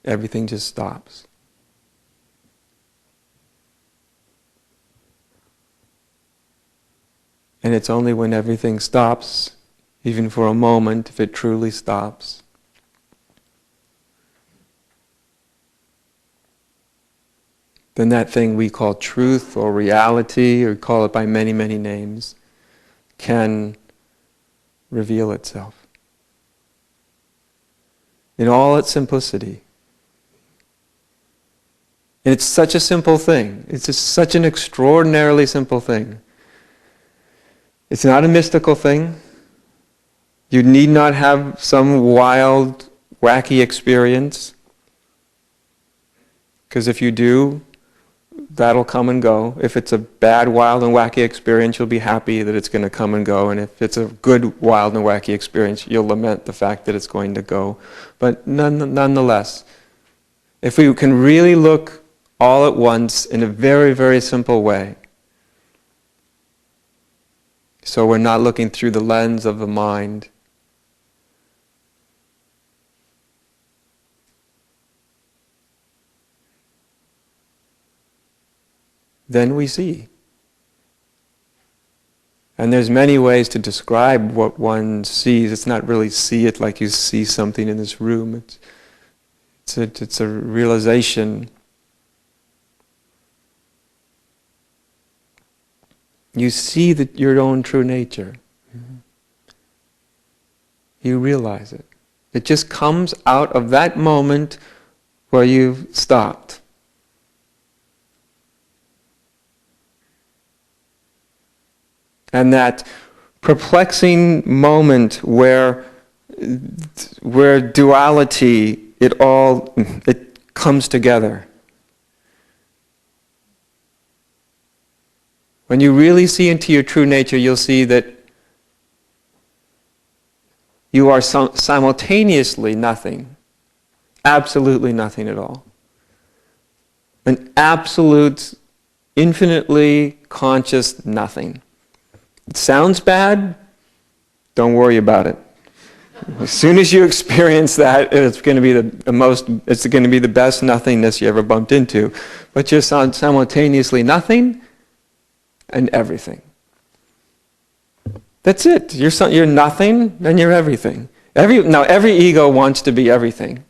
everything just stops. And it's only when everything stops, even for a moment, if it truly stops, then that thing we call truth or reality, or call it by many, many names, can reveal itself in all its simplicity. And it's such a simple thing. It's just such an extraordinarily simple thing. It's not a mystical thing. You need not have some wild, wacky experience. Because if you do, that'll come and go. If it's a bad, wild, and wacky experience, you'll be happy that it's going to come and go. And if it's a good, wild, and wacky experience, you'll lament the fact that it's going to go. But nonetheless, if we can really look all at once in a very, very simple way, so we're not looking through the lens of the mind, then we see. And there's many ways to describe what one sees. It's not really see it like you see something in this room. It's a realization. You see that your own true nature. You realize it. It just comes out of that moment where you've stopped. And that perplexing moment where duality, it comes together. When you really see into your true nature, you'll see that you are simultaneously nothing, absolutely nothing at all. An absolute, infinitely conscious nothing. It sounds bad, don't worry about it. As soon as you experience that, it's going to be it's going to be the best nothingness you ever bumped into. But you're simultaneously nothing and everything. That's it. You're nothing, then you're everything. Every ego wants to be everything.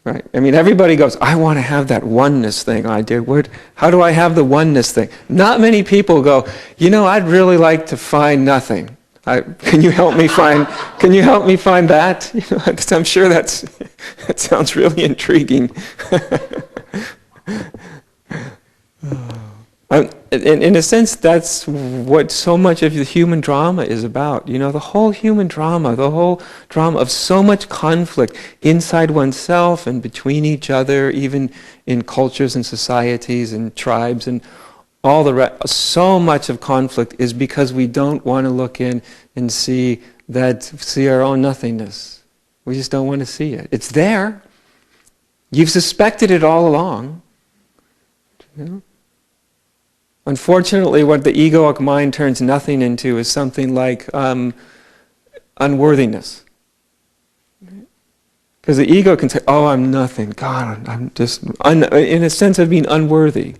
Right? I mean, everybody goes, I want to have that oneness thing. How do I have the oneness thing? Not many people go, I'd really like to find nothing. Can you help me find that? I'm sure that sounds really intriguing. In a sense, that's what so much of the human drama is about. The whole human drama, the whole drama of so much conflict inside oneself and between each other, even in cultures and societies and tribes and all the rest. So much of conflict is because we don't want to look in and see our own nothingness. We just don't want to see it. It's there. You've suspected it all along. Unfortunately, what the egoic mind turns nothing into is something like unworthiness. Because the ego can say, I'm nothing. God, I'm just, in a sense of being unworthy.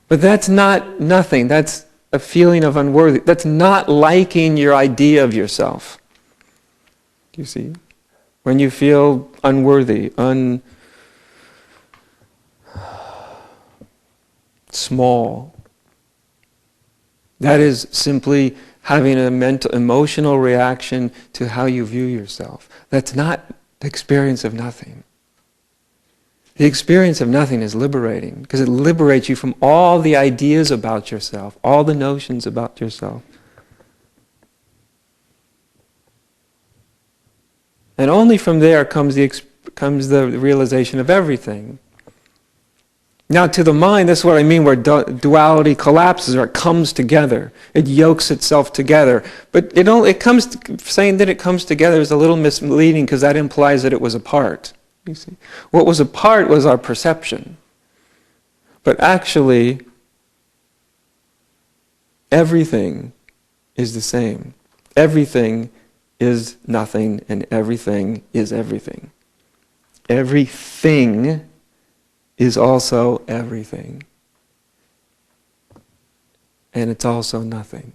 But that's not nothing. That's a feeling of unworthy. That's not liking your idea of yourself. Do you see? When you feel unworthy, small, that is simply having a emotional reaction to how you view yourself. That's not the experience of nothing. The experience of nothing is liberating, because it liberates you from all the ideas about yourself, all the notions about yourself. And only from there comes the realization of everything. Now, to the mind, that's what I mean, where duality collapses or it comes together. It yokes itself together. But saying that it comes together is a little misleading, because that implies that it was apart. You see, what was apart was our perception. But actually, everything is the same. Everything is nothing, and everything is everything. everything is also everything. And it's also nothing.